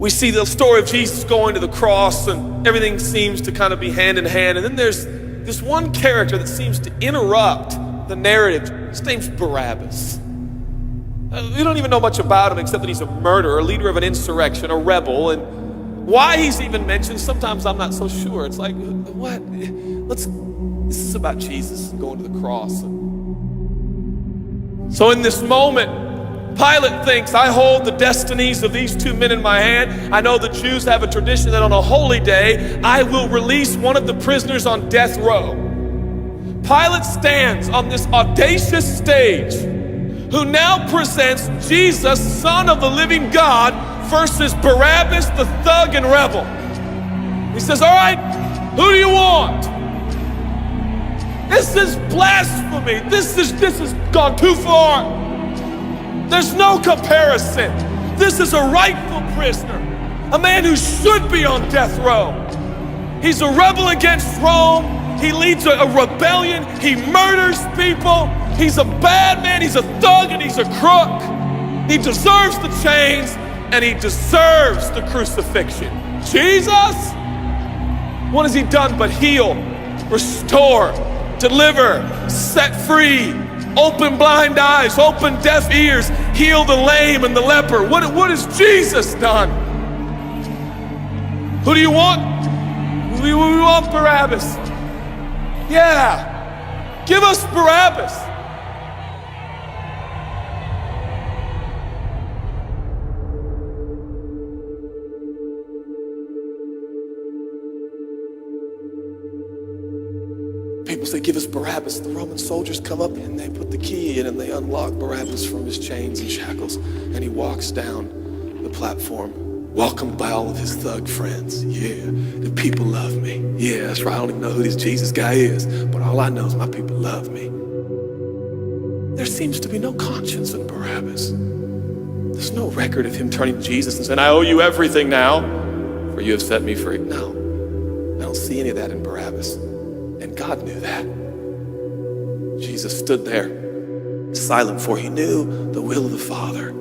we see the story of Jesus going to the cross, and everything seems to kind of be hand in hand. And then there's this one character that seems to interrupt the narrative. His name's Barabbas. We don't even know much about him except that he's a murderer, a leader of an insurrection, a rebel. And why he's even mentioned, sometimes I'm not so sure. It's like, what? This is about Jesus going to the cross. So in this moment, Pilate thinks, I hold the destinies of these two men in my hand. I know the Jews have a tradition that on a holy day, I will release one of the prisoners on death row. Pilate stands on this audacious stage, who now presents Jesus, Son of the living God, versus Barabbas, the thug and rebel. He says, all right, who do you want? This is blasphemy. This has gone too far. There's no comparison. This is a rightful prisoner, a man who should be on death row. He's a rebel against Rome. He leads a rebellion. He murders people. He's a bad man. He's a thug and he's a crook. He deserves the chains and he deserves the crucifixion. Jesus, what has he done but heal, restore, deliver, set free, open blind eyes, open deaf ears, heal the lame and the leper? What has Jesus done? Who do you want? We want Barabbas. Yeah, give us Barabbas. People say, give us Barabbas. The Roman soldiers come up and they put the key in and they unlock Barabbas from his chains and shackles. And he walks down the platform, welcomed by all of his thug friends. Yeah, the people love me. Yeah, that's right. I don't even know who this Jesus guy is, but all I know is my people love me. There seems to be no conscience in Barabbas. There's no record of him turning to Jesus and saying, I owe you everything now, for you have set me free. No, I don't see any of that in Barabbas. And God knew that. Jesus stood there, silent, for he knew the will of the Father.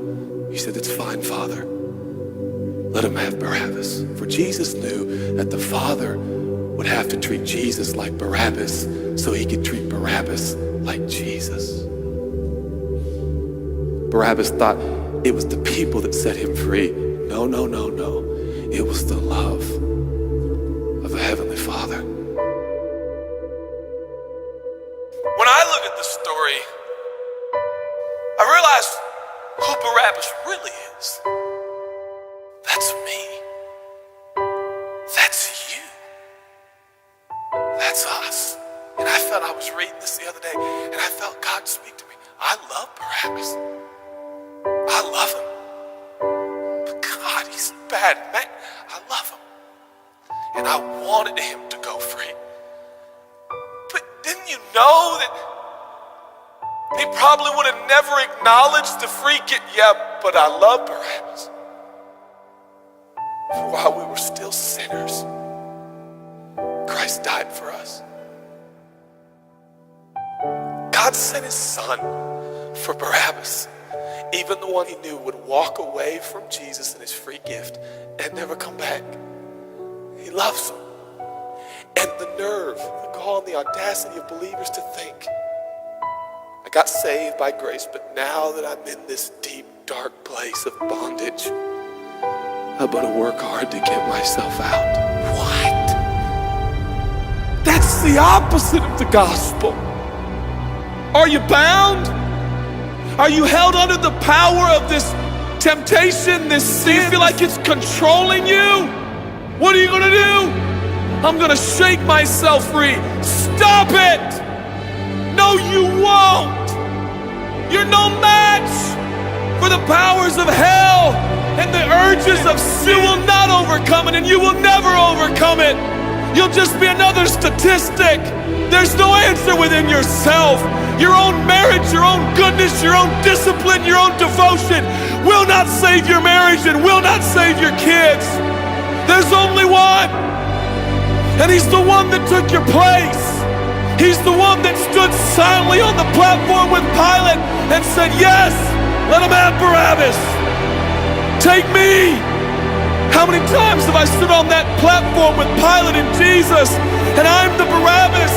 He said, it's fine, Father. Let him have Barabbas. For Jesus knew that the Father would have to treat Jesus like Barabbas so he could treat Barabbas like Jesus. Barabbas thought it was the people that set him free. No, no, no, no. It was the love of the Heavenly Father. When I look at this story, I realize who Barabbas really is. That's me. That's you. That's us. And I felt, I was reading this the other day, and I felt God speak to me. I love Barabbas. I love him. But God, he's bad, man. I love him. And I wanted him to go free. Didn't you know that he probably would have never acknowledged the free gift? Yeah, but I love Barabbas. For while we were still sinners, Christ died for us. God sent his son for Barabbas, even the one he knew would walk away from Jesus and his free gift and never come back. He loves him. And the nerve, the gall, and the audacity of believers to think, I got saved by grace, but now that I'm in this deep, dark place of bondage, I better work hard to get myself out. What? That's the opposite of the gospel. Are you bound? Are you held under the power of this temptation, this sin? Do you feel like it's controlling you? What are you gonna do? I'm gonna shake myself free. Stop it! No, you won't! You're no match for the powers of hell and the urges of sin. You will not overcome it, and you will never overcome it. You'll just be another statistic. There's no answer within yourself. Your own marriage, your own goodness, your own discipline, your own devotion will not save your marriage and will not save your kids. There's only one. And he's the one that took your place. He's the one that stood silently on the platform with Pilate and said, yes, let him have Barabbas. Take me. How many times have I stood on that platform with Pilate and Jesus, and I'm the Barabbas,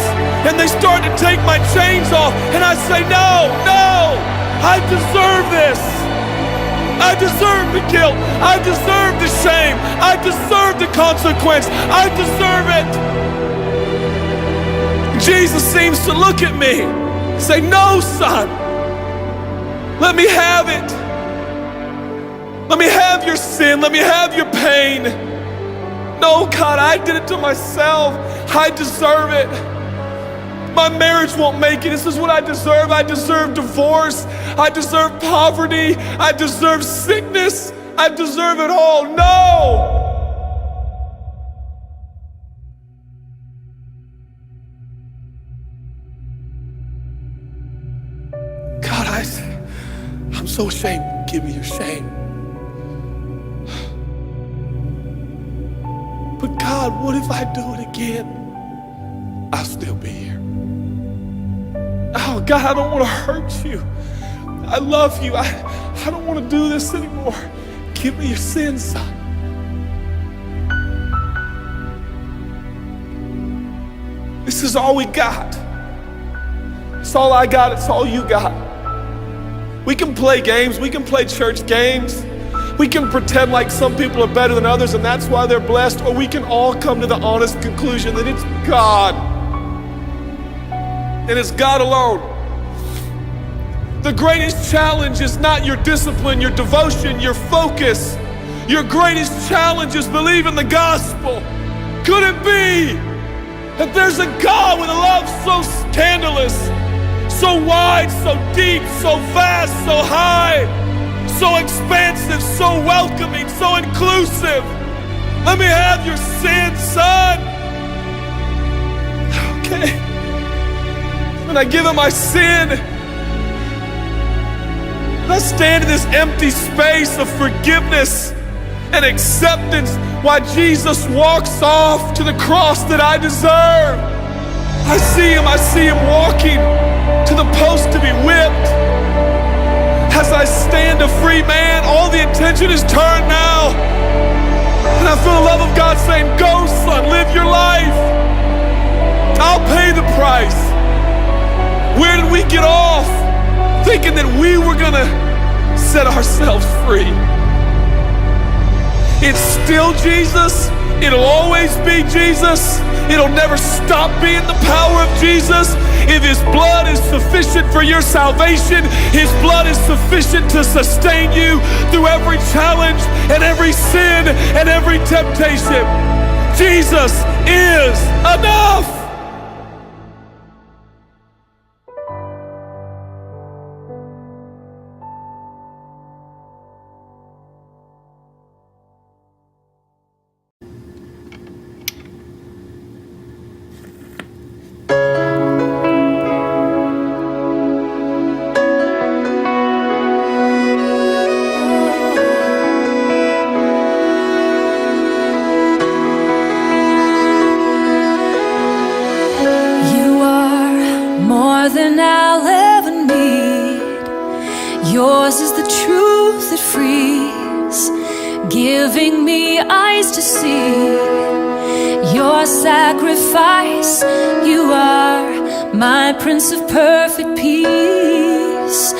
and they start to take my chains off, and I say, no, no, I deserve this. I deserve the guilt. I deserve the shame. I deserve the consequence. I deserve it. Jesus seems to look at me and say, no, son, let me have it. Let me have your sin. Let me have your pain. No, God, I did it to myself. I deserve it. My marriage won't make it. This is what I deserve. I deserve divorce. I deserve poverty. I deserve sickness. I deserve it all. No! God, I'm so ashamed. Give me your shame. But God, what if I do it again? I'll still be here. Oh, God, I don't want to hurt you. I love you. I don't want to do this anymore. Give me your sins, son. This is all we got. It's all I got. It's all you got. We can play games. We can play church games. We can pretend like some people are better than others and that's why they're blessed, or we can all come to the honest conclusion that it's God. And it's God alone. The greatest challenge is not your discipline, your devotion, your focus. Your greatest challenge is believe in the gospel. Could it be that there's a God with a love so scandalous, so wide, so deep, so vast, so high, so expansive, so welcoming, so inclusive? Let me have your sin, son. Okay. When I give him my sin, and I stand in this empty space of forgiveness and acceptance while Jesus walks off to the cross that I deserve. I see him walking to the post to be whipped. As I stand a free man, all the attention is turned now. And I feel the love of God saying, go, son, live your life. I'll pay the price. Where did we get off thinking that we were gonna set ourselves free? It's still Jesus. It'll always be Jesus. It'll never stop being the power of Jesus. If his blood is sufficient for your salvation, his blood is sufficient to sustain you through every challenge and every sin and every temptation. Jesus is enough. Than I'll ever need. Yours is the truth that frees, giving me eyes to see your sacrifice. You are my Prince of perfect peace,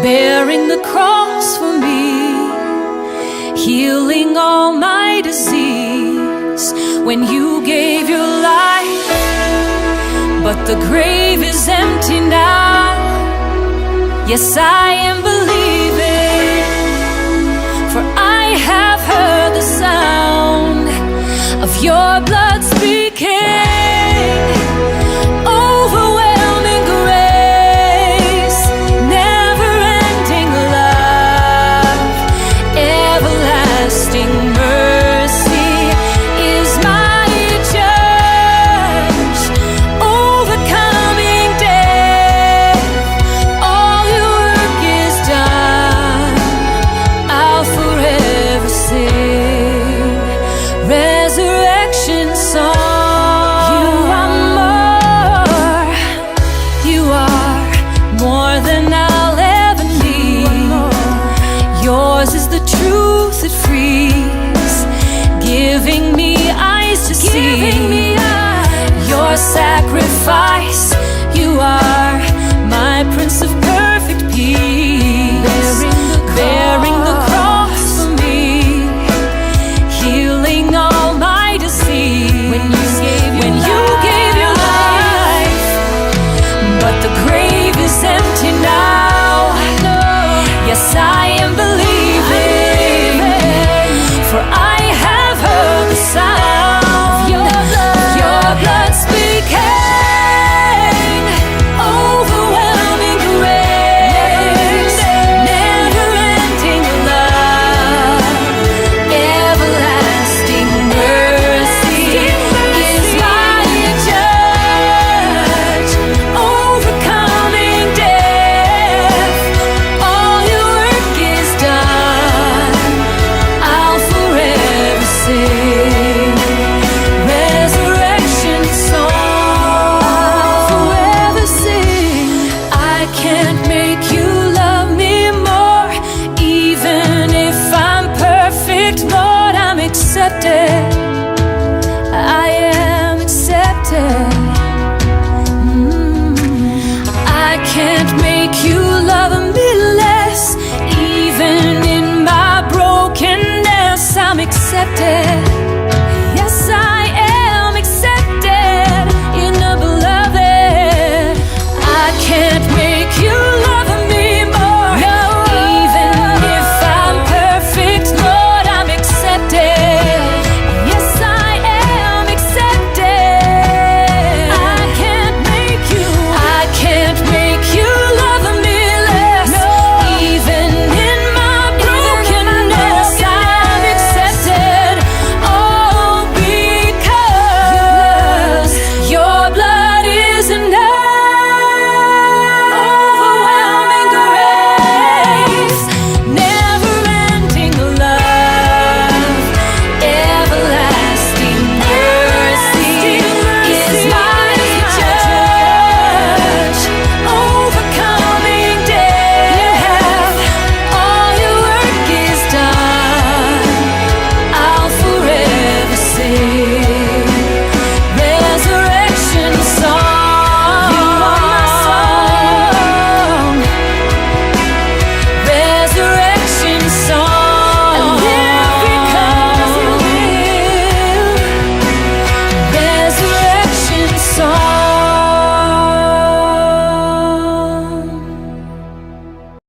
bearing the cross for me, healing all my disease. When you gave your life, but the grave is empty now. Yes, I am believing, for I have heard the sound of your blood speak.